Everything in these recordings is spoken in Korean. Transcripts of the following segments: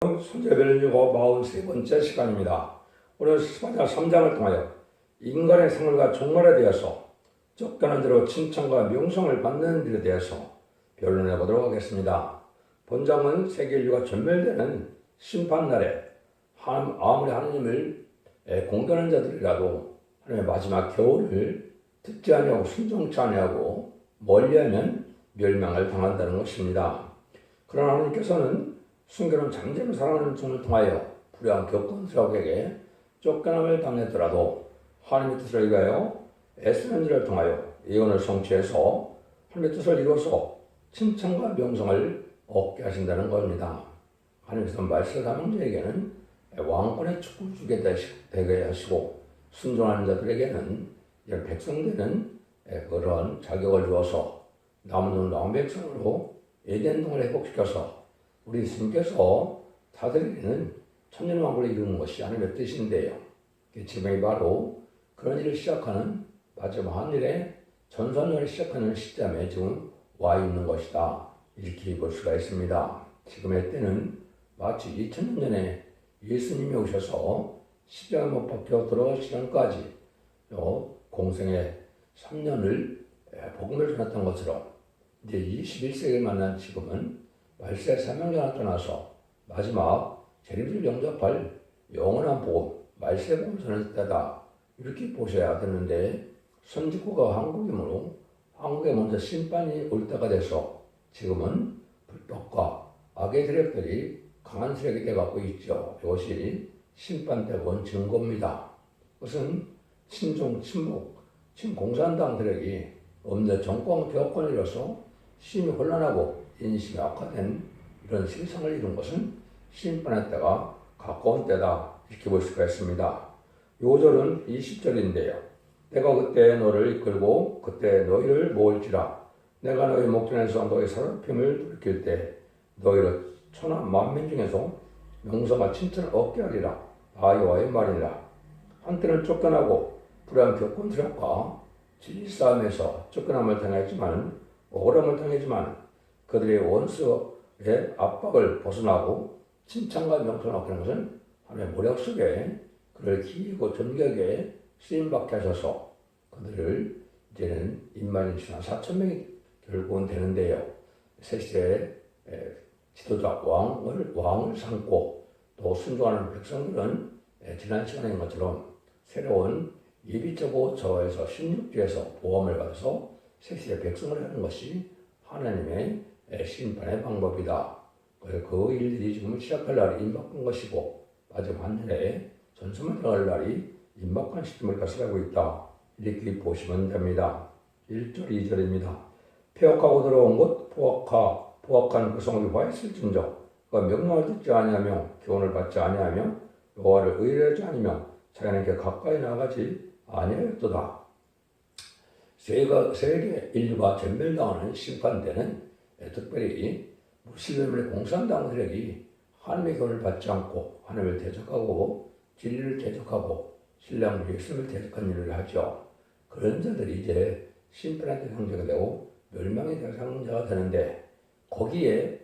손재배를 주고 43번째 시간입니다. 오늘 스바냐 3장을 통하여 인간의 생활과 종말에 대해서 쫓겨난 대로 칭찬과 명성을 받는 일에 대해서 변론해 보도록 하겠습니다. 본장은 세계 인류가 전멸되는 심판날에 아무리 하나님을 공경하는 자들이라도 하나님의 마지막 겨울을 듣지 아니하고 순종치 아니하고 멀리하면 멸망을 당한다는 것입니다. 그러나 하나님께서는 순교는 잠재를 사랑하는 종을 통하여 불의한 격건스러에게 쫓겨남을 당했더라도 하나님의 뜻을 위하여 애쓰는 자를 통하여 예언을 성취해서 하나님의 뜻을 이루어서 칭찬과 명성을 얻게 하신다는 겁니다. 하나님께서 말세 사명자에게는 왕권의 축복을 주게 되게 하시고 순종하는 자들에게는 백성되는 그런 자격을 주어서 남은 왕백성으로 에덴동을 회복시켜서 우리 예수님께서 다스리는 천년왕국을 이루는 것이 하나님의 뜻인데요. 지금이 바로 그런 일을 시작하는 마지막 한 일에 전선을 시작하는 시점에 지금 와 있는 것이다. 이렇게 볼 수가 있습니다. 지금의 때는 마치 2000년 전에 예수님이 오셔서 십자가에 못 박혀 들어가시기까지 공생의 3년을 복음을 전했던 것처럼 이제 21세기를 만난 지금은 말세 사명자가 떠나서 마지막 재림을 영접할 영원한 복음, 말세 복음 전할 때다. 이렇게 보셔야 되는데 선지국가 한국이므로 한국에 먼저 심판이 올 때가 돼서 지금은 불법과 악의 세력들이 강한 세력이 되어가고 있죠. 이것이 심판 때가 온 증거입니다. 그것은 친중, 친북, 친공산당 세력이 엄대 정권 개혁권을 이뤄서 심히 혼란하고 인심이 악화된 이런 세상을 이룬 것은 심판의 때가 가까운 때다. 이렇게 볼 수가 있습니다. 요절은 20절인데요. 내가 그때 너를 이끌고 그때 너희를 모을지라. 내가 너희 목전에서 너희 사랑됨을 돌이킬 때 너희를 천하 만민 중에서 명성과 칭찬을 얻게 하리라. 여호와의 말이라. 한때는 쫓겨나고 불의한 격군 세력과 진리 싸움에서 쫓겨남을 당했지만 억울함을 당했지만 그들의 원수의 압박을 벗어나고 칭찬과 명성을 얻게 하는 것은 하나님의 모략 속에 그를 기이고 존귀하게 쓰임받게 하셔서 그들을 이제는 인마인 신하 4,000명이 결국은 되는데요. 셋째 지도자 왕을 삼고 또 순종하는 백성들은 지난 시간인 것처럼 새로운 예비자고 저에서 16주에서 보험을 받아서 셋째 백성을 하는 것이 하나님의 심판의 방법이다. 그 일들이 지금 시작할 날이 임박한 것이고 마지막 한 해에 전소만 들어갈 날이 임박한 시점을 가져가고 있다. 이렇게 보시면 됩니다. 1절 2절입니다. 폐역하고 들어온 곳 포악한 그 성읍이 화했을진저 그가 명령을 듣지 아니하며 교훈을 받지 아니하며 여호와를 의뢰하지 아니며 자기는 가까이 나가지 아니하였도다. 세계 인류가 전멸당하는 심판대는 특별히 무슬림의 공산당 세력이 하나님의 교훈을 받지 않고 하나님을 대적하고 진리를 대적하고 신랑 예수님을 대적한 일을 하죠. 그런 자들이 이제 심판의 대상자가 되고 멸망의 대상자가 되는데 거기에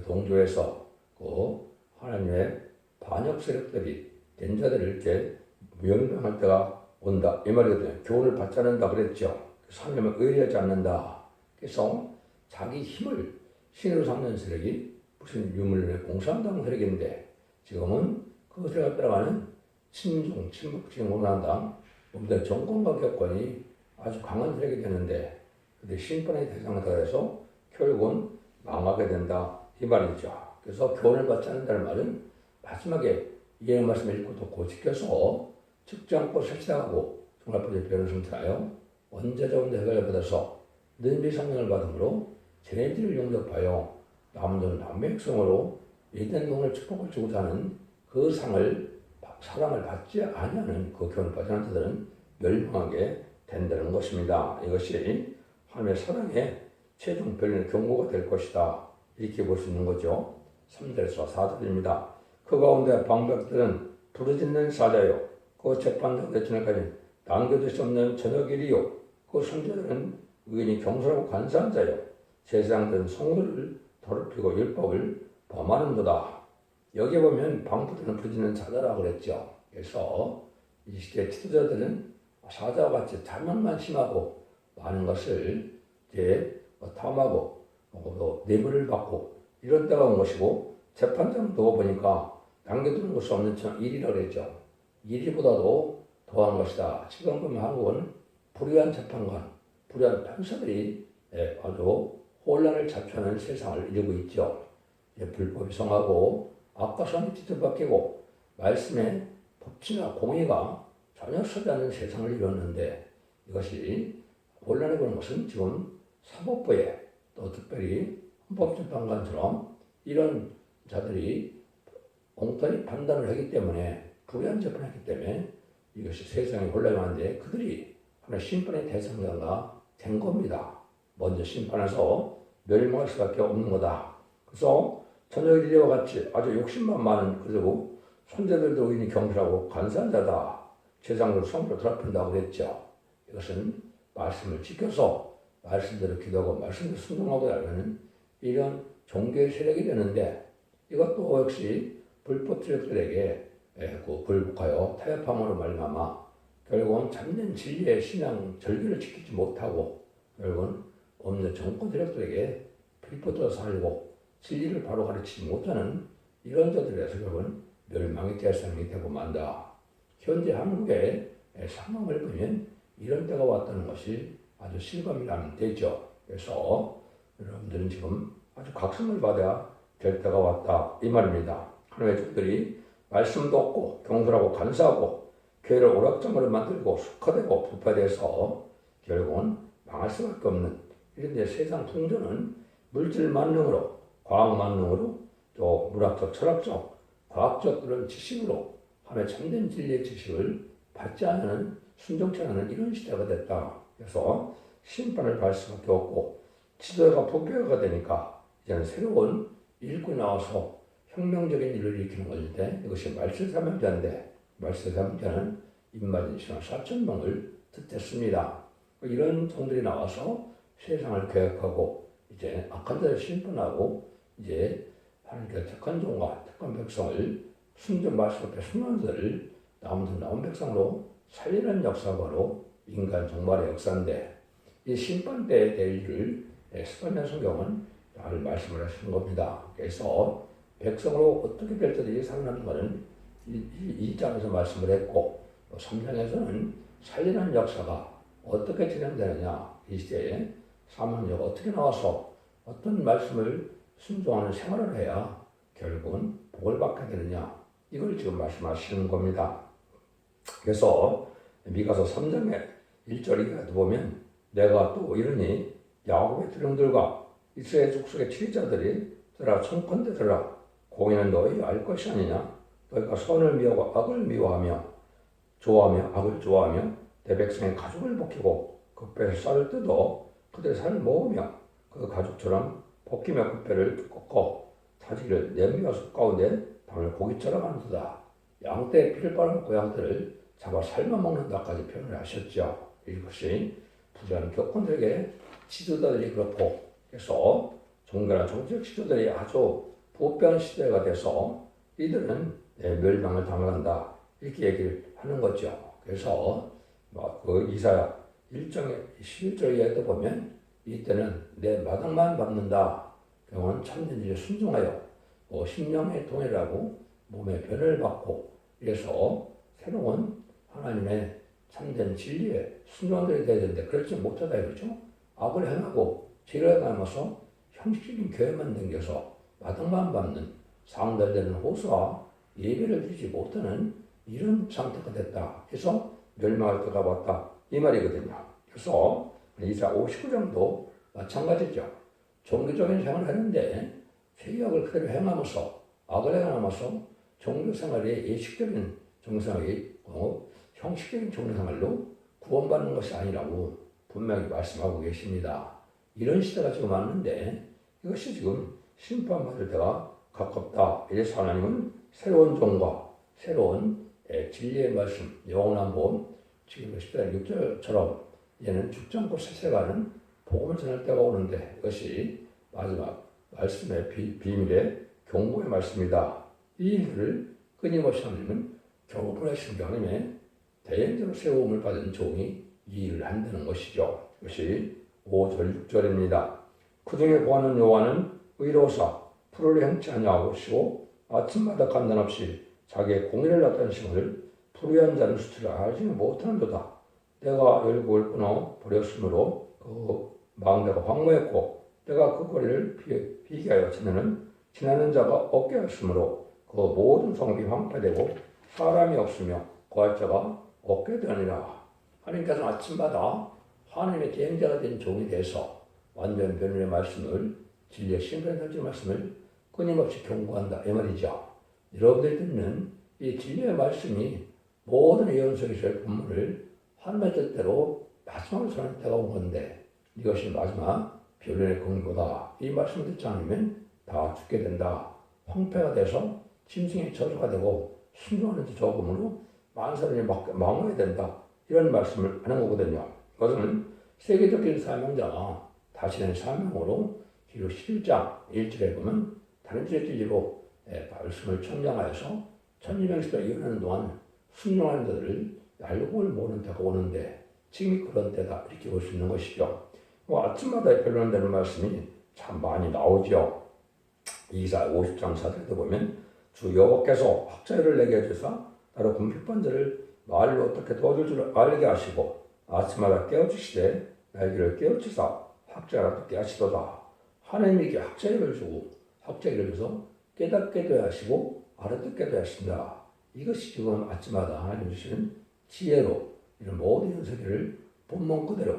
동조해서 그 하나님의 반역 세력들이 된 자들을 이렇게 멸망할 때가 온다. 이 말이거든요. 교훈을 받지 않는다 그랬죠. 하나님을 의뢰하지 않는다. 그래서 자기 힘을 신으로 삼는 세력이 무슨 유물의 공산당 세력인데 지금은 그 세력을 따라가는 친중, 친북, 공산당 몸대 정권과 격권이 아주 강한 세력이 되는데 근데 심판의 대상에 따라서 결국은 망하게 된다. 이 말이죠. 그래서 교훈을 받지 않는다는 말은 마지막에 이 말씀을 읽고 또 고집해서 죽지 않고 설치하고 종합부의 변을 성취하여 원죄적 해결을 받아서 능비 성령을 받음으로 제네지를 용접하여 남은 남백성으로 에덴동을 축복을 주고자 하는 그 사랑을 받지 아니하는 그 교훈을 받지 않는 자들은 멸망하게 된다는 것입니다. 이것이 하나님의 사랑의 최종 변론의 경고가 될 것이다. 이렇게 볼 수 있는 거죠. 3절에서 4절입니다. 그 가운데 방백들은 부르짖는 사자요 그 재판장 대천에까지 남겨둘 수 없는 저녁일이요 그 선자들은 의인이 경솔하고 간사한 자요 제사장들은 성도를 더럽히고 율법을 범하는도다. 여기에 보면 방부들은 부지는 자다라고 그랬죠. 그래서 이 시대 지도자들은 사자와 같이 자명만 심하고 많은 것을 이제 탐하고 또 뇌물을 받고 이런 때가 온 것이고, 재판장 두고 보니까 남겨두는 것이 없는 일이라고 그랬죠. 일이보다도 더한 것이다. 지금 보면 한국은 불의한 재판관, 불의한 판사들이 아주 혼란을 자초하는 세상을 이루고 있죠. 불법이 성하고 악과선이 뒤집어박히고 말씀에 법치나 공의가 전혀 서지 않는 세상을 이뤘는데, 이것이 혼란해 보는 것은 지금 사법부에 또 특별히 헌법재판관처럼 이런 자들이 엉터리 판단을 하기 때문에, 불의한 재판을 했기 때문에 이것이 세상이 혼란한데, 그들이 하나 심판의 대상자가 된 겁니다. 먼저 심판해서 멸망할 수밖에 없는 거다. 그래서 저녁 이와 같이 아주 욕심만 많은, 그리고 손자들도 의인이 경실하고 간사한 자다. 재상으로 성으로 더럽힌다고 그랬죠. 이것은 말씀을 지켜서 말씀대로 기도하고 말씀대로 순종하고 하는 이런 종교의 세력이 되는데, 이것도 역시 불법 세력들에게 굴복하여 타협함으로 말미암아 결국은 참된 진리의 신앙 절기를 지키지 못하고, 결국은 없는 정권 세력들에게 불법으로 살고 진리를 바로 가르치지 못하는 이런 자들에서 결국은 멸망의 대상이 되고 만다. 현재 한국의 상황을 보면 이런 때가 왔다는 것이 아주 실감이 나면 되죠. 그래서 여러분들은 지금 아주 각성을 받아야 될 때가 왔다 이 말입니다. 하나님의 종들이 말씀도 없고 경솔하고 간사하고 교회를 오락장으로 만들고 숙화되고 부패돼서 결국은 망할 수밖에 없는, 이런데 세상 통전은 물질 만능으로, 과학 만능으로, 또 문학적, 철학적, 과학적 그런 지식으로 하나의 참된 진리의 지식을 받지 않는, 순종치 않는 이런 시대가 됐다. 그래서 심판을 받을 수밖에 없고 지도자가 부패가 되니까 이제는 새로운 일꾼이 나와서 혁명적인 일을 일으키는 것인데, 이것이 말세사명자인데, 말세사명자는 입맞은 신앙 4,000명을 뜻했습니다. 이런 종들이 나와서 세상을 개혁하고 이제 악한 자를 심판하고 이제 하나님께서 택한 종과 택한 백성을 순종 말씀 앞에 순원들을 나온 백성으로 살리는 역사가 바로 인간 종말의 역사인데, 이 심판 때에 대해 일을 스파냐 성경은 잘 말씀을 하시는 겁니다. 그래서 백성으로 어떻게 별자들이 살아나는 것은 2장에서 말씀을 했고, 3장에서는 살리는 역사가 어떻게 진행되느냐, 이 시대에 사망자가 어떻게 나와서 어떤 말씀을 순종하는 생활을 해야 결국은 복을 받게 되느냐, 이걸 지금 말씀하시는 겁니다. 그래서 미가서 3장의 1절 이하도 보면, 내가 또 이러니 야곱의 두령들과 이스라엘 족속의 치리자들이 들아 청컨대 들아, 공의는 너희 알 것이 아니냐. 너희가 선을 미워하고 악을 미워하며 좋아하며 악을 좋아하며 내 백성의 가족을 벗기고 그 뼈에서 쌀을 뜯어 그들의 살을 먹으며 그 가족처럼 벗기며 그 뼈를 꺾어 타지기를 냄비와 솥 가운데 방을 고기처럼 한두다. 양떼의 피를 빨아먹고 양떼를 잡아 삶아 먹는다까지 표현을 하셨죠. 이것이 부자는 교권들에게 지도자들이 그렇고, 그래서 종교나 정치적 지도자들이 아주 부패한 시대가 돼서 이들은 멸망을 당한다, 이렇게 얘기를 하는 거죠. 그래서 그 이사야 1장의 11절 이하에도 보면, 이때는 내 마당만 밟는다. 그건 참된 일에 순종하여 심령의 동해라고 몸의 변을 받고, 그래서 새로운 하나님의 참된 진리에 순종들이 되어야 되는데 그렇지 못하다 이거죠. 악을 행하고 죄를 행하면서 형식적인 교회만 댕겨서 마당만 밟는 상달되는 호소와 예배를 드리지 못하는 이런 상태가 됐다 해서 멸망할 때가 왔다 이 말이거든요. 그래서 이사 59장도 마찬가지죠. 종교적인 생활을 하는데 죄악을 그대로 행하면서 악을 행하면서 종교생활의 예식적인 종교생활이 형식적인 종교생활로 구원받는 것이 아니라고 분명히 말씀하고 계십니다. 이런 시대가 지금 왔는데 이것이 지금 심판받을 때가 가깝다. 이래서 하나님은 새로운 종과 새로운 진리의 말씀, 영원한 복음, 지금 10장 6절처럼 이제는 죽지 않고 세세가는 복음을 전할 때가 오는데, 이것이 마지막 말씀의 비밀의 경고의 말씀이다. 이 일들을 끊임없이 하나님은 겨우 보내신 하나님의 대행자로 세움을 받은 종이 이 일을 한다는 것이죠. 이것이 5절 6절입니다. 그중에 구하는 여호와는 의로우사 풀을 행치 아니하시고 아침마다 간단없이 자기의 공의를 나타내심을 불의한 자는 수치를 알지 못하는도다. 내가 열국을 끊어 버렸으므로 그 망대가 황무했고 내가 그 거리를 비게 하여 지나는 지나는 자가 없게 하였으므로 그 모든 성읍이 황폐되고 사람이 없으며 거할 자가 없게 되니라. 하나님께서는 아침마다 하나님의 대행자가 된 종이 돼서 완전 변론의 말씀을 진리의 신변에 던진 말씀을 끊임없이 경고한다 이 말이죠. 여러분들이 듣는 이 진리의 말씀이 모든 예언 속에서의 본문을 하나님의 뜻대로 마지막으로 전할 때가 온 건데 이것이 마지막 변론의 공고다. 이 말씀을 듣지 않으면 다 죽게 된다. 황폐가 돼서 짐승의 저주가 되고 순종하는 자 적음으로 만사를 망하게 된다. 이런 말씀을 하는 거거든요. 이것은 세계적인 사명자가 자신의 사명으로 뒤로 11장 1절에 보면 다른 줄의 진리로 말씀을 청량하여서 천지명식을 이어나는 동안 순종하는 자들을 알고 모르는 때가 오는데 지금이 그런 때다 이렇게 볼 수 있는 것이죠. 아침마다 변론되는 말씀이 참 많이 나오죠. 이사 50장 4절에 보면 주 여호와께서 학자를 내게 해주사 나로 궁핍한 자를 말로 어떻게 도와줄 줄 알게 하시고 아침마다 깨워주시되 날개를 깨우치사 학자를 듣게 하시도다. 하나님에게 학자를 주고 학자를 줘서 깨닫게 되어 하시고 알아듣게 되어 하신다. 이것이 지금 아침마다 하나님 주시는 지혜로 이런 모든 현세계를 본문 그대로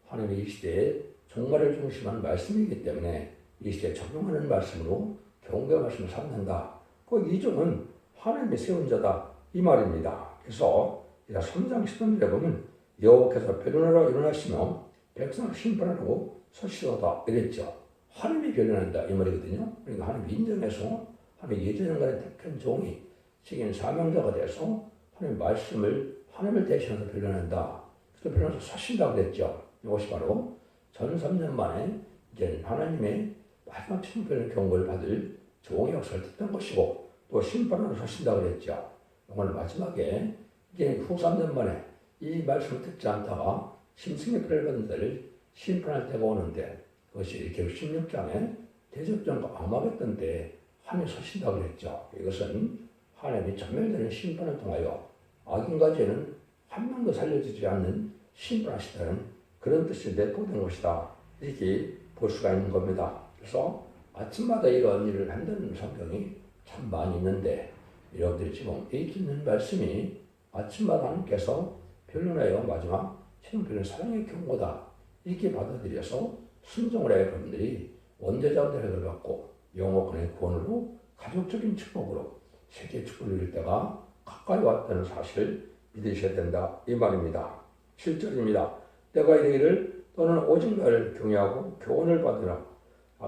하나님의 이 시대에 종말을 중심하는 말씀이기 때문에 이 시대에 적용하는 말씀으로 경고의 말씀을 삼는다. 그 이종은 하나님의 세운 자다 이 말입니다. 그래서 3장 10절에 보면 여호와께서 변론하러 일어나시며 백성을 심판하라고 서시도다 이랬죠. 하나님이 변론한다 이 말이거든요. 그러니까 하나님 인정해서 하나님 예전에 택한 종이 지금 사명자가 돼서 하나님 말씀을 하나님을 대신해서 변론한다. 그래서 변론해서 서신다고 그랬죠. 이것이 바로 전 3년 만에 이제 하나님의 마지막 심판의 경고를 받을 종의 역사를 듣던 것이고 또 심판하러 서신다고 그랬죠. 오늘 마지막에 이제 후 3년 만에 이 말씀을 듣지 않다가 심승의 피를 받는 자를 심판할 때가 오는데 그것이 이렇게 16장에 대접전과 아마겟돈 때 하나님이 서신다고 그랬죠. 이것은 하나님이 전멸되는 심판을 통하여 악인과 죄는 한 명도 살려지지 않는 심판하시다는 그런 뜻이 내포된 것이다. 이렇게 볼 수가 있는 겁니다. 그래서 아침마다 이런 일을 한다는 성경이 참 많이 있는데 여러분들이 지금 이 듣는 말씀이 아침마다 하나님께서 변론하여 마지막 최종편의 사랑의 경고다. 이렇게 받아들여서 순종을 해 여러분들이 원죄자의 대를 받고 영원의 구원으로 가족적인 축복으로 세계 축복을 누릴 때가 가까이 왔다는 사실을 믿으셔야 된다. 이 말입니다. 7절입니다. 내가 이르기를 너는 오직 나를 경외하고 교훈을 받으라.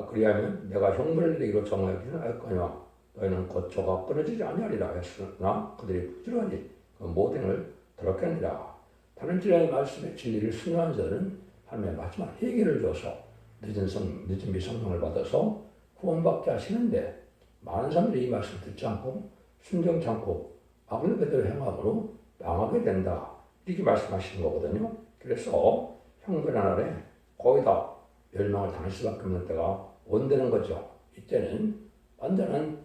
그리하면 내가 형벌을 내기로 정하기는 할 거냐. 너희는 거처가 끊어지지 아니하리라 했으나 그들이 부지런히 그 모든을 더럽겠느라. 다른 지라의 말씀의 진리를 순종한 자들은 하나님의 마지막 회개를 줘서 늦은 미성령을 받아서 구원받게 하시는데 많은 사람들이 이 말씀을 듣지 않고 순종치 않고 악을 그대로 행함으로 망하게 된다. 이렇게 말씀하시는 거거든요. 그래서 형벌의 날에 거의 다 멸망을 당할 수밖에 없는 때가 온다는 거죠. 이때는 완전한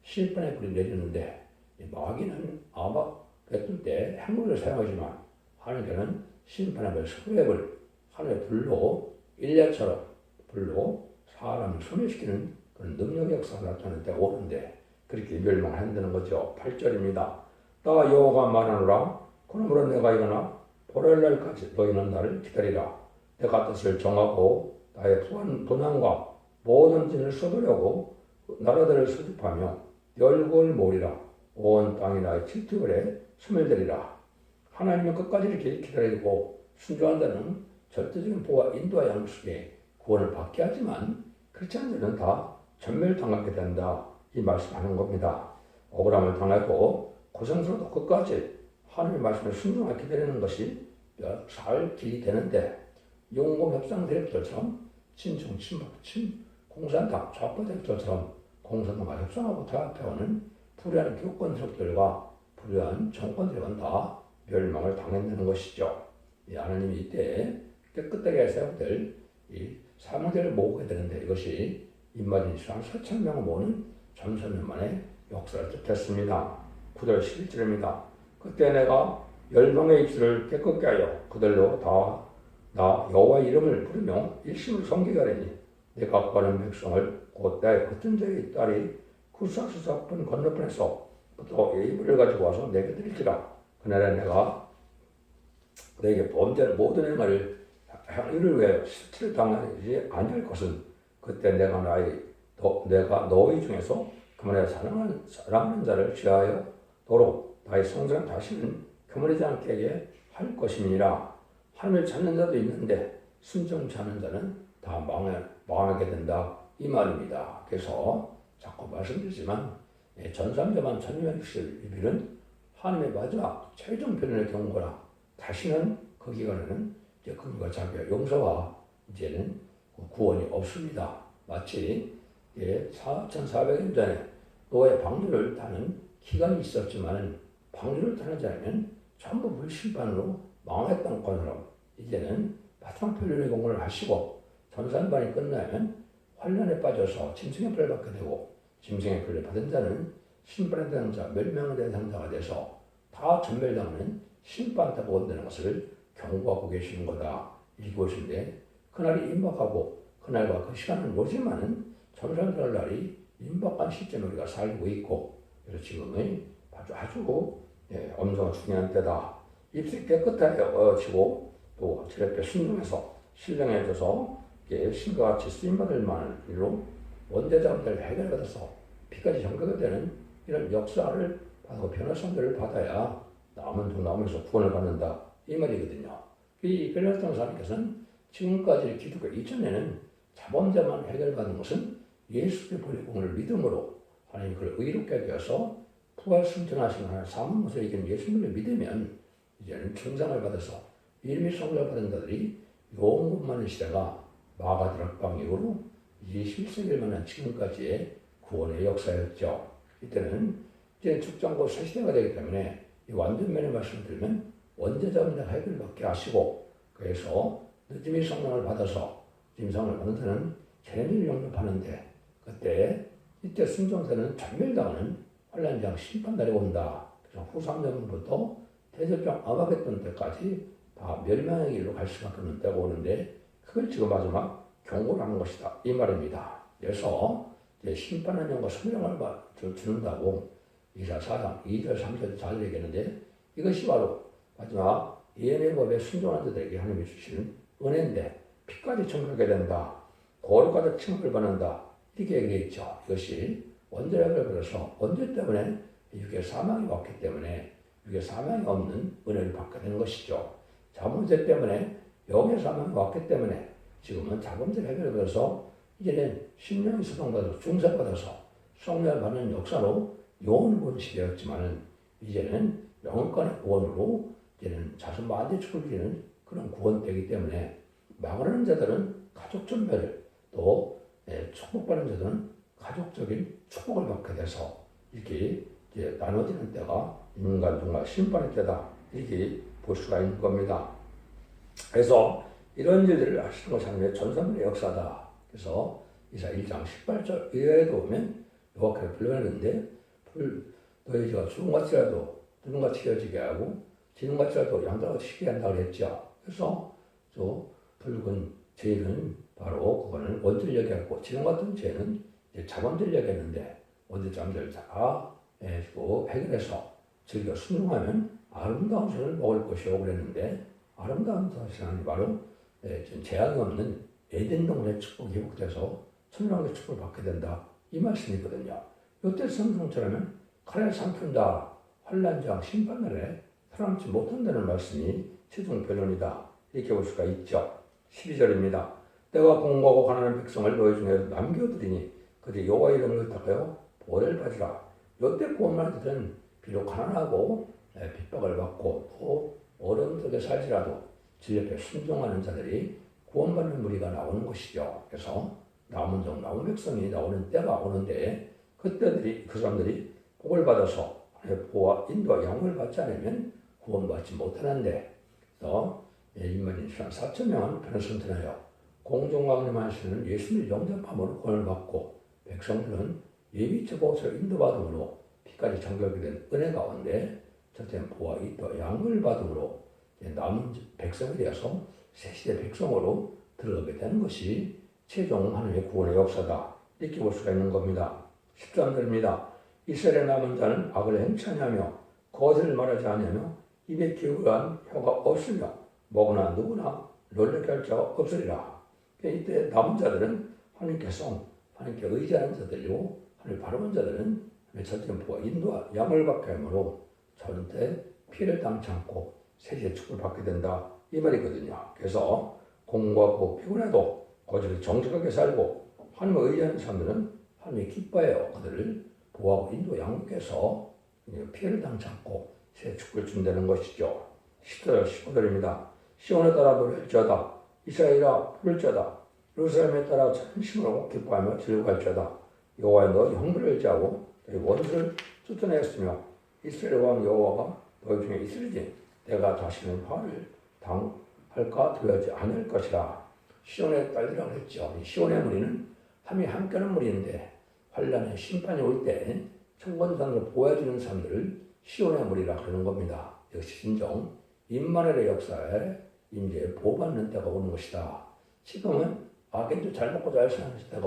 심판의 불이 내리는데 마귀는 아마겟돈 때 핵물을 사용하지만 하나님께는 심판의 불, 수의 불, 하나님의 불로 일야처럼 불로 사람을 소멸시키는 그런 능력의 역사가 나타날 때가 오는데 그렇게 멸망한다는 거죠. 8절입니다. 나 여호와가 말하노라. 그러므로 내가 일어나 보랄 날까지 너희는 나를 기다리라. 내가 뜻을 정하고 나의 도난과 모든 진을 쏟으려고 나라들을 수집하며 열국을 모으리라. 온 땅이 나의 질투벌에 소멸되리라. 하나님은 끝까지 이렇게 기다리고 순종한다는 절대적인 보호와 인도와 양식에 구원을 받게 하지만 그렇지 않은 자는 다 전멸당하게 된다. 이 말씀하는 겁니다. 억울함을 당하고 고생스러워도 끝까지 하나님의 말씀을 순종하게 기다리는 것이 잘 길이 되는데 용공 협상 대립들처럼 친중, 친박, 공산당, 좌파 대립들처럼 공산당과 협상하고 타협해오는 불의한 교권세력들과 불의한 정권들은 다 멸망을 당한다는 것이죠. 하나님이 이때 깨끗하게 세워될 이 사명대를 모으게 되는데 이것이 임마진 신앙 4,000명을 모으는 전선년 만의 역사를 뜻했습니다. 9절 11절입니다. 그때 내가 열방의 입술을 깨끗게 하여 그들로 다 나 여호와 이름을 부르며 일심을 섬기게 하리니 내가 구하는 백성을 곧 나의 겉은 자의 딸이 구사수사뿐 건너편에서 또 이불을 가지고 와서 내게 드릴지라. 그날에 내가 내게 범죄한 모든 행위를 이를 위해 실체를 당하지 아니할 것은 그때 내가 너희 중에서 그만에 사랑하는 자를 취하여 도로 나의 성전 다시는 그만이지 않게 할 것임이니라. 하나님을 찾는 자도 있는데 순종치 않는 자는 다 망하게 된다 이 말입니다. 그래서 자꾸 말씀드리지만 전삼자만 천년의 일은 하나님의 마지막 최종 변론의 경고라. 다시는 그 기간에는 이제 그가 자기의 용서와 이제는 구원이 없습니다. 마치 4,400년 전에 노아의 방주를 타는 기간이 있었지만 방주를 타는 자라면 전부 불심판으로 망했던 것처럼 이제는 마지막 변론의 경고를 하시고 전산반이 끝나면 환란에 빠져서 짐승의 벌을 받게 되고 짐승의 벌을 받은 자는 심판의 대상자, 멸망의 대상자가 돼서 다 전멸당하는 심판하고 온다는 것을 경고하고 계시는 거다. 이것인데 그날이 임박하고 그날과 그 시간은 오지만은 전산절 날이 임박한 시점에 우리가 살고 있고 그래서 지금의 아주 엄청 중요한 때다. 입술이 깨끗하여지고 또 지렛대 순종해서 신령해져서 신과 같이 쓰임받을 만한 일로 원대자들을 해결받아서 피까지 정결이 되는 이런 역사를 받고 변화성들을 받아야 남은 나오면서 구원을 받는다 이 말이거든요. 이 변화성 사람께서는 지금까지 기독교 이전에는 자범자만 해결받는 것은 예수의 보리공을 믿음으로 하나님 그를 의롭게 하게 해서 부활 승천하신 하나님 사문 것을 이기는 예수님을 믿으면 이제는 충상을 받아서 이름이 성령을 받은 자들이 영원만의 시대가 마가드락방 이후로 21세기를 만난 지금까지의 구원의 역사였죠. 이때는 이제 축장고 새 시대가 되기 때문에 이 완전면의 말씀을 들으면 원죄자분들 해결받게 하시고 그래서 늦음이 성령을 받아서 임상을 받는 자는 재림을 영접하는데 그때 이때 순종자는 전멸당하는 환란장 심판날이 온다. 그래서 후삼년부터 대접장 아마겟돈 때까지 다 멸망의 길로 갈 수밖에 없는 때가 오는데 그걸 지금 마지막 경고를 하는 것이다 이 말입니다. 그래서 심판하는 영과 성령을 주는다고 이사 4장 2절 3절 4절 얘기했는데 이것이 바로 마지막 예언의 법에 순종한 자들에게 하나님이 주시는 은혜인데 피까지 정결하게 된다. 거룩하다 칭을 받는다. 이렇게 얘기했죠. 이것이 원죄를 받아서 원죄 때문에 육의 사망이 왔기 때문에 육의 사망이 없는 은혜를 받게 되는 것이죠. 자범죄 때문에 영의 사망이 왔기 때문에 지금은 자범죄 해결을 받아서 이제는 심령이 소동받아서 중생받아서 성령을 받는 역사로 영원 구원 시대였지만은 이제는 영원간의 구원으로 이제는 자손 만대 축을 주는 그런 구원되기 때문에 망하는 자들은 가족 전멸을 또 축복받는 자들은 가족적인 축복을 받게 돼서 이렇게 이제 나눠지는 때가 인간 정말 심판의 때다 이렇게 볼 수가 있는 겁니다. 그래서 이런 일들을 하시는 것이 하나님의 전산의 역사다. 그래서 이사 1장 18절 이하에도 보면 여호와께서 불러내는데 너희 지가 주름같이라도 두름같이 휘어지게 하고 지름같이라도 양다같이 쉬게 한다고 했죠. 그래서 저 붉은 죄는 바로 그거는 원죄를 얘기하고 지름 같은 죄는 자범죄를 얘기했는데 원죄자범죄를 다 해결해서 즐겨 순종하면 아름다운 선을 먹을 것이라고 그랬는데 아름다운 선이 바로 재앙이 없는 에덴 동산의 축복이 회복돼서 천년왕국의 축복을 받게 된다 이 말씀이거든요. 이때 성경처럼 칼에 삼킨다 환난장 심판날에 살아남지 못한다는 말씀이 최종 변론이다 이렇게 볼 수가 있죠. 12절입니다. 내가 공고하고 가난한 백성을 너희 중에서 남겨두리니 그들이 여호와 이름을 의탁하여 보호를 받으라. 이때 구원받은 자들은 비록 가난하고 핍박을 받고 또 어려움 속에 살지라도 주 옆에 순종하는 자들이 구원받는 무리가 나오는 것이죠. 그래서 남은 백성이 나오는 때가 오는데 그때들이 그 사람들이 복을 받아서 하나님의 보호와 인도와 양을 받지 않으면 구원받지 못하는데, 그래서 인만인 4천 명은 변을 선택하여 공중왕림하시는 예수님을 영접함으로 구원을 받고, 백성들은 예비처 보호를 인도받음으로 피까지 정결하게 된 은혜 가운데 첫째는 보호와 인도와 양을 받음으로 남은 백성이 되어서 새 시대 백성으로 들어가게 되는 것이 최종 하나님의 구원의 역사다, 이렇게 볼 수가 있는 겁니다. 13절입니다. 이스라엘의 남은 자는 악을 행치 아니하며 거짓을 말하지 아니하며 입에 기울한 혀가 없으며 먹으나 누구나 놀라게 할 자가 없으리라. 이때 남은 자들은 하나님께 의지하는 자들이고, 하나님 바라본 자들은 첫째 보호와 인도와 양을 받게 하므로 절대 피해를 당치 않고 세시의 축복을 받게 된다, 이 말이거든요. 그래서 공부하고 피곤해도 거짓을 정직하게 살고 하나님을 의지하는 사람들은 하나님이 기뻐해요. 그들을 보호하고 인도 양육해서 피해를 당치 않고 새 축복을 준다는 것이죠. 10절 15절입니다. 시온에 따라 노래할지어다. 이스라엘아 부를지어다. 예루살렘에 따라 전심으로 기뻐하며 즐거워할지어다. 여호와여 너희 형들을 제하고 너희 원수를 쫓아내었으며 이스라엘 왕 여호와가 너희 중에 있을지 내가 다시는 화를 당할까 두려워하지 않을 것이라. 시온의 딸이라고 했죠. 시온의 무리는 함이 함께하는 무리인데, 환란의 심판이 올 때 청건산으로 보호해주는 사람들을 시온의 무리라 그러는 겁니다. 역시 진정 임마누엘의 역사에 이제 보호받는 때가 오는 것이다. 지금은 악인도 잘 먹고 잘 사는 때가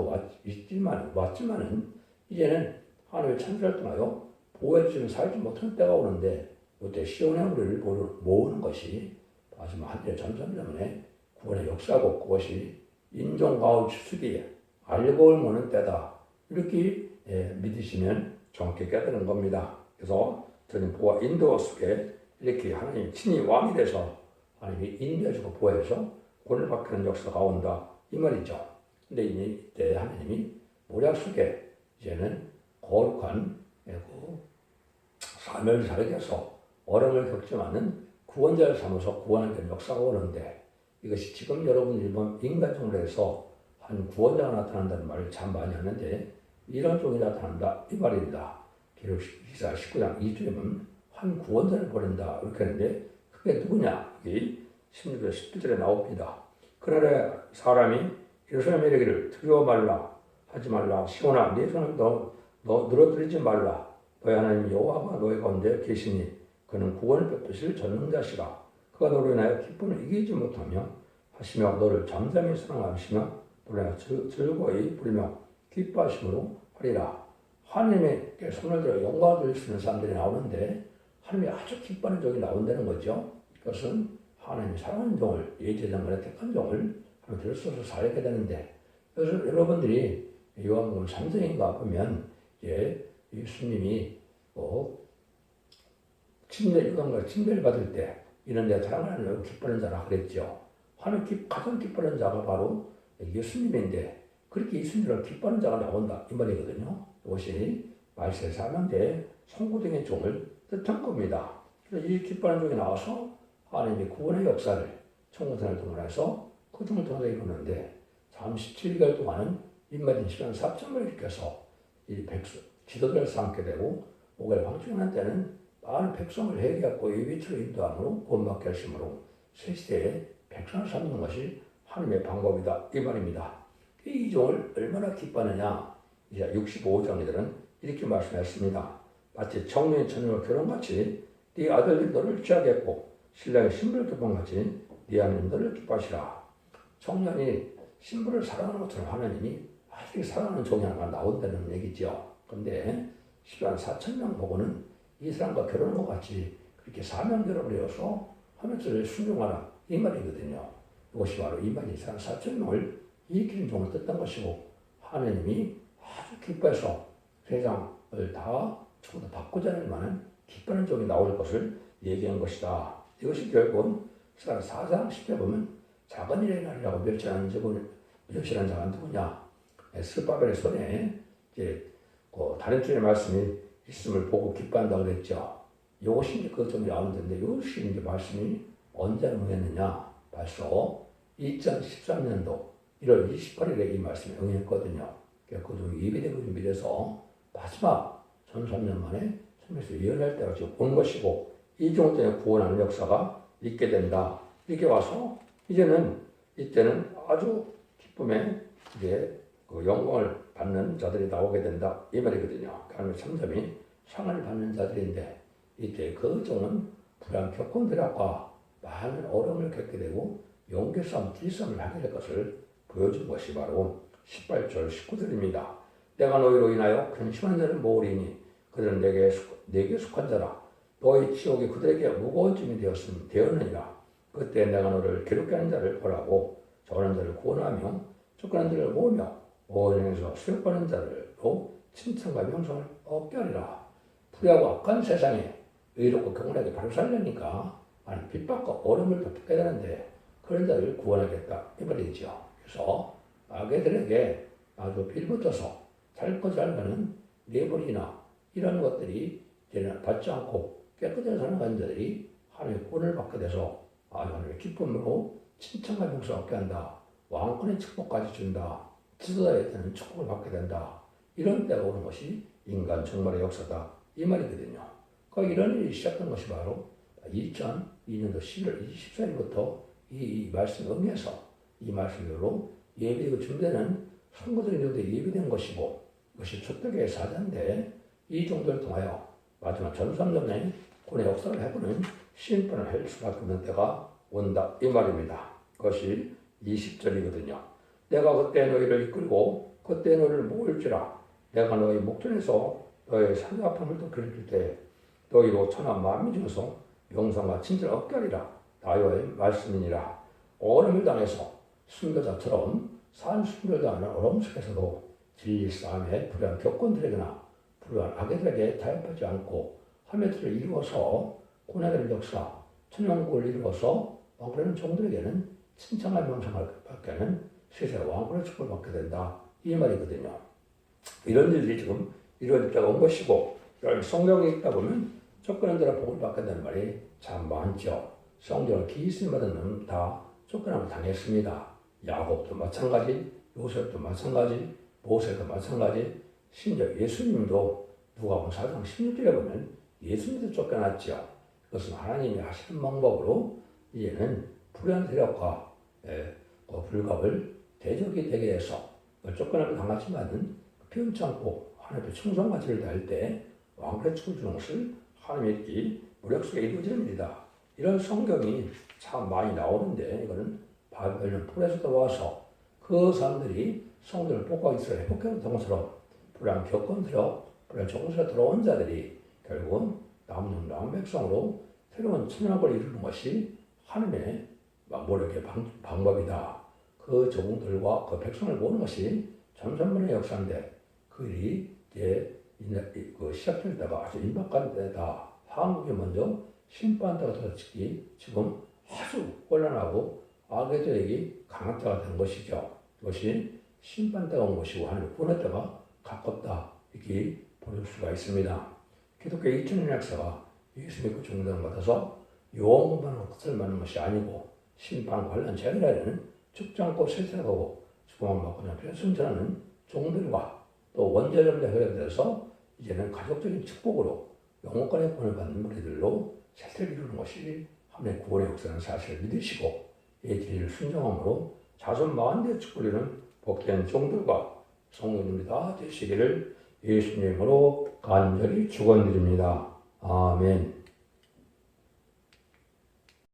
왔지만은 이제는 하나님의 찬사를 통하여 보호해주는 살지 못하는 때가 오는데, 이때 시온의 무리를 모으는 것이 마지막 하늘의 전선 때문에 구원의 역사고, 그것이 인종가의 추수기에 알곡을 모는 때다, 이렇게 믿으시면 정확히 깨달은 겁니다. 그래서 저는 보호와 인도 속에 이렇게 하나님 친히 왕이 돼서 하나님이 인도해주고 보호해서 구원을 받게 하는 역사가 온다, 이 말이죠. 근데 이때 하나님이 모략 속에 이제는 거룩한 사명을 살게해서 어려움을 겪지만은 구원자를 삼아서 구원을 되는 역사가 오는데, 이것이 지금 여러분들이 보면 인간적으로 해서 한 구원자가 나타난다는 말을 참 많이 하는데, 이런 쪽이 나타난다, 이 말입니다. 기록기사 19장 2절에 보면 한 구원자를 보낸다, 이렇게 하는데 그게 누구냐? 이 16절 17절에 나옵니다. 그날에 사람이 예루살렘에 이르기를 두려워 말라 하지 말라. 시온아 네 손을 늘어뜨리지 말라. 너희 하나님 여호와가 너희 가운데 계시니 그는 구원을 베푸실 전능자시라. 그가 너로 인하여 기쁨을 이기지 못하며 하시며 너를 잠잠히 사랑하시며 너로 인하여 즐거이 부리며 기뻐하심으로 하리라. 하나님께 손을 들어 영광을 돌릴 수 있는 사람들이 나오는데, 하나님이 아주 기뻐하는 종이 나온다는 거죠. 그것은 하나님이 사랑하는 종을, 예제장관의 택한 종을 하나님 들어서서 살게 되는데, 그래서 여러분들이 요한복음 3장인가 보면 예수님이 유다가 침례를 받을 때 이런 데 사랑하는 기뻐하는 자라 그랬죠. 하나님 가장 기뻐하는 자가 바로 예수님인데, 그렇게 예수님을 기뻐하는 자가 나온다, 이 말이거든요. 이것이 말세 사명제 성구등의 종을 뜻한 겁니다. 그래서 이 기뻐하는 종이 나와서 하나님의 구원의 역사를 청구선을 통해서 그 종을 통해서 이루는데, 잠시 7개월 동안은 인마진 시간 4천을 일으켜서 이 지도자를 삼게 되고, 목을 황충한 때는 많은 백성을 회개하고 이 위치로 인도함으로 구원받게 하심으로 새 시대에 백성을 삼는 것이 하나님의 방법이다, 이 말입니다. 이 종을 얼마나 기뻐하느냐, 이제 65장에들은 이렇게 말씀했습니다. 마치 청년이 처녀와 결혼같이 네 아들들이 너를 취하겠고 신랑이 신부를 기뻐한같이 네 하나님 너를 기뻐하시라. 청년이 신부를 사랑하는 것처럼 하나님이 아주 사랑하는 종이 하나가 나온다는 얘기죠. 그런데 시간 4,000명 보고는 이 사람과 결혼한 것 같이 그렇게 사명대로 되어서 하면서 순종하라, 이 말이거든요. 이것이 바로 이 말이 시간 4,000명을 일으키는 종을 뜻한 것이고, 하나님이 아주 기뻐해서 세상을 다 전부 다 바꾸자 할 만한 기뻐하는 종이 나올 것을 얘기한 것이다. 이것이 결국은 4장 10회 보면 작은 일의 날이라고 멸시하는 자가 누구냐? 스바벨의 손에 이제 다른 쪽의 말씀이 있음을 보고 기뻐한다고 그랬죠. 이것이 이제 그 점이 나오는데, 이것이 이제 말씀이 언제 응했느냐? 벌써 2013년도 1월 28일에 이 말씀이 응했거든요. 그 중 예비되고 준비돼서 마지막 1300년 만에 생명에서 예언할 때가 지금 온 것이고 이 정도의 구원하는 역사가 있게 된다. 이렇게 와서 이때는 아주 기쁨의 이제 그 영광을 받는 자들이 나오게 된다. 이 말이거든요. 하나님의 참점이 상을 받는 자들인데 이때 그 종은 불안 겪음들과 많은 어려움을 겪게 되고 용기 싸움, 뒤싸움을 하게 될 것을 보여준 것이 바로 18절 19절입니다. 내가 너희로 인하여 근심한 자를 모으리니 그들은 내게 속한 자라. 너희 지옥이 그들에게 무거운 짐이 되었느니라. 그때 내가 너를 괴롭게 하는 자를 벌하고 저하는 자를 구원하며 쫓겨난 자를 모으며 모험에서 수욕받는 자들로 칭찬과 명성을 얻게 하리라. 불의하고 악한 세상에 의롭고 경건하게 바로 살려니까 많은 핍박과 어려움을 겪게 되는데 그런 자를 구원하겠다 이 말이죠. 그래서 악애들에게 아주 빌붙어서 잘거 잘가는 내버리나 이런 것들이 이제는 받지 않고 깨끗하게 살아가는 자들이 하나님의 구원을 받게 돼서 아주 하나님의 기쁨으로 칭찬과 명성을 얻게 한다. 왕권의 축복까지 준다. 지도자에 대한 축복을 받게 된다. 이런 때가 오는 것이 인간 정말의 역사다. 이 말이거든요. 이런 일이 시작된 것이 바로 2002년도 11월 24일부터 이 말씀을 응해서 이 말씀대로 예비되고 준비되는 선거들이 예비된 것이고 이것이 초대교회의 사자인데 이 정도를 통하여 마지막 전삼년의 군의 역사를 해보는 심판을 할 수밖에 없는 때가 온다. 이 말입니다. 그것이 20절이거든요. 내가 그때 너희를 이끌고 그때 너희를 모을지라. 내가 너희 목전에서 너희 사자함을 또 그릴 때 너희로 천하 만민 중에서 명성과 친절을 얻게 하리라. 나의 말씀이니라. 어려움을 당해서 순교자처럼 산 순교자는 어려움 속에서도 진리 싸움에 불의한 격권들에게나 불의한 악애들에게 타협하지 않고 화매들을 이루어서 고난의 역사, 천연국을 이루어서 왕권하는 종들에게는 칭찬과 명성을 받게 하는 세상의 왕권의 축복을 받게 된다. 이 말이거든요. 이런 일들이 지금 이루어질 때가 온 것이고 성경에 있다 보면 쫓겨난 자라 복을 받게 되는 말이 참 많죠. 성경을 기이스님 받은 놈은 다 쫓겨남을 당했습니다. 야곱도 마찬가지, 요셉도 마찬가지, 모세도 마찬가지, 심지어 예수님도 누가복음 4장 16절에 보면 예수님도 쫓겨났죠. 그것은 하나님이 하시는 방법으로 이제는 불의한 세력과 불갑을 대적이 되게 해서 쫓겨남을 당하지만은 피운치 않고 하나님의 충성과 진리를 다할 때 왕권의 축을 주는 것을 하나님의 무력 속에 이루어지는 일이다. 이런 성경이 참 많이 나오는데 이거는 바벨론 폴에서 들어와서 그 사람들이 성도를 복하기 위해서 회복하는 동처럼 불안 격건들어 불안 조금씩 들어온 자들이 결국은 남는 백성으로 새로운 천연국을 이루는 것이 하나님의 모력의 방법이다. 그 종들과 그 백성을 모으는 것이 전선문의 역사인데 그 일이 이제 시작될 때가 아주 임박한 때다. 한국이 먼저 심판때가 도착이 지금 아주 혼란하고 악의 죄악이 강한 때가 된 것이죠. 이것이 심판때가 온 것이고 하나님의 구원의 때가 가깝다. 이렇게 볼 수가 있습니다. 기독교 2000년 역사가 예수 믿고 종단을 받아서 요원만 것을 받는 것이 아니고 심판 관련 재미라는 죽지 않고 세세하고 죽음을 받고 그냥 변승전하는 종들과 또 원죄자들의 회개돼서 이제는 가족적인 축복으로 영원권의 구원을 받는 무리들로 세세를 이루는 것이 하나님의 구원의 역사라는 사실을 믿으시고 이 진리를 순종함으로 자손 만대의 축복을 복된 종들과 성도님들이 다 되시기를 예수님으로 간절히 축원드립니다. 아멘.